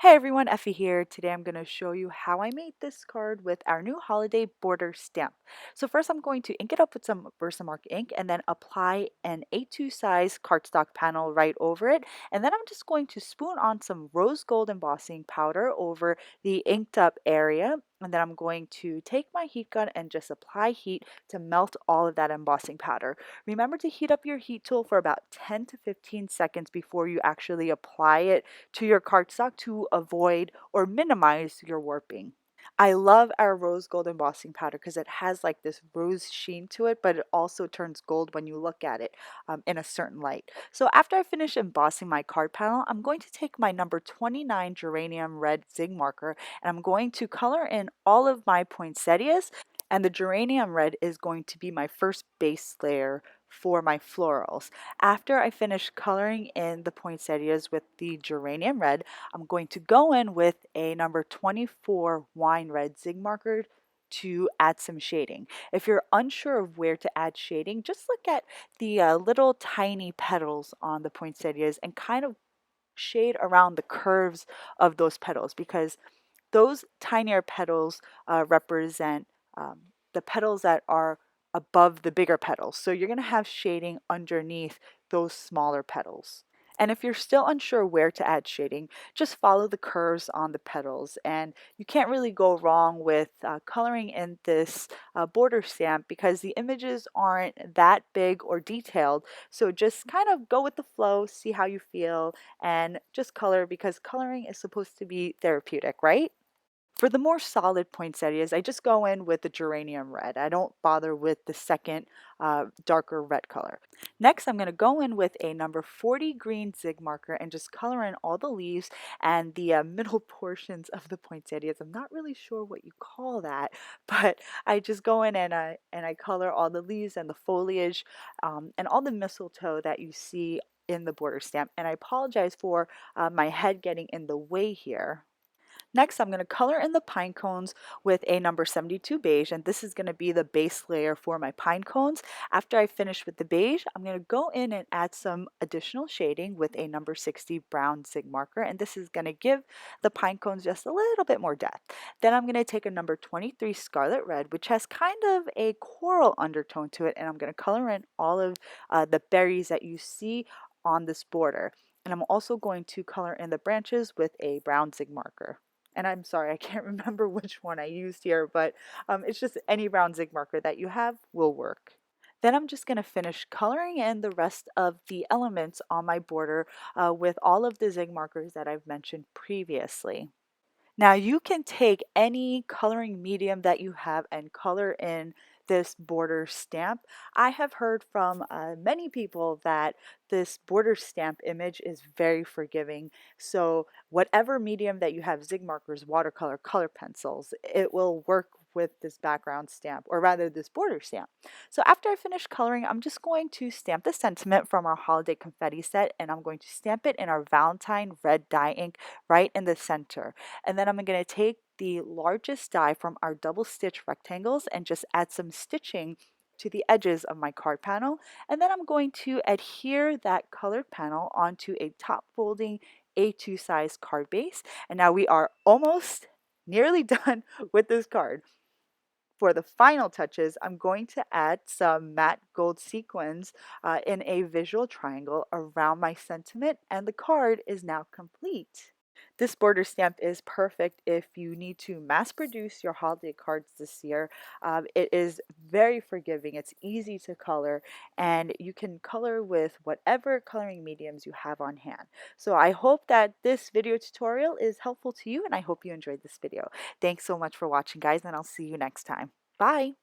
Hey everyone, Effie here. Today I'm going to show you how I made this card with our new holiday border stamp. So first I'm going to ink it up with some Versamark ink and then apply an A2 size cardstock panel right over it. And then I'm just going to spoon on some rose gold embossing powder over the inked up area. And then I'm going to take my heat gun and just apply heat to melt all of that embossing powder. Remember to heat up your heat tool for about 10 to 15 seconds before you actually apply it to your cardstock to avoid or minimize your warping. I love our rose gold embossing powder because it has like this rose sheen to it, but it also turns gold when you look at it in a certain light. So after I finish embossing my card panel, I'm going to take my number 29 Geranium Red Zig marker and I'm going to color in all of my poinsettias. And the Geranium Red is going to be my first base layer for my florals. After I finish coloring in the poinsettias with the Geranium Red, I'm going to go in with a number 24 Wine Red Zig marker to add some shading. If you're unsure of where to add shading, just look at the little tiny petals on the poinsettias and kind of shade around the curves of those petals because those tinier petals represent um, the petals that are above the bigger petals. So you're going to have shading underneath those smaller petals. And if you're still unsure where to add shading, just follow the curves on the petals. And you can't really go wrong with coloring in this border stamp because the images aren't that big or detailed. So just kind of go with the flow, see how you feel, and just color because coloring is supposed to be therapeutic, right? For the more solid poinsettias, I just go in with the Geranium Red. I don't bother with the second darker red color. Next, I'm going to go in with a number 40 green Zig marker and just color in all the leaves and the middle portions of the poinsettias. I'm not really sure what you call that, but I just go in and I color all the leaves and the foliage and all the mistletoe that you see in the border stamp. And I apologize for my head getting in the way here. Next, I'm going to color in the pine cones with a number 72 beige, and this is going to be the base layer for my pine cones. After I finish with the beige, I'm going to go in and add some additional shading with a number 60 brown Zig marker, and this is going to give the pine cones just a little bit more depth. Then I'm going to take a number 23 Scarlet Red, which has kind of a coral undertone to it, and I'm going to color in all of the berries that you see on this border. And I'm also going to color in the branches with a brown Zig marker. And I'm sorry, I can't remember which one I used here, but it's just any brown Zig marker that you have will work. Then I'm just going to finish coloring in the rest of the elements on my border with all of the Zig markers that I've mentioned previously. Now you can take any coloring medium that you have and color in this border stamp. I have heard from many people that this border stamp image is very forgiving. So whatever medium that you have, Zig markers, watercolor, color pencils, it will work with this background stamp, or rather this border stamp. So after I finish coloring, I'm just going to stamp the sentiment from our holiday confetti set, and I'm going to stamp it in our Valentine red dye ink right in the center. And then I'm going to take the largest die from our double stitch rectangles and just add some stitching to the edges of my card panel. And then I'm going to adhere that colored panel onto a top folding A2 size card base. And now we are almost nearly done with this card. For the final touches, I'm going to add some matte gold sequins in a visual triangle around my sentiment, and the card is now complete. This border stamp is perfect if you need to mass produce your holiday cards this year. It is very forgiving, it's easy to color, and you can color with whatever coloring mediums you have on hand. So I hope that this video tutorial is helpful to you, and I hope you enjoyed this video. Thanks so much for watching, guys, and I'll see you next time. Bye!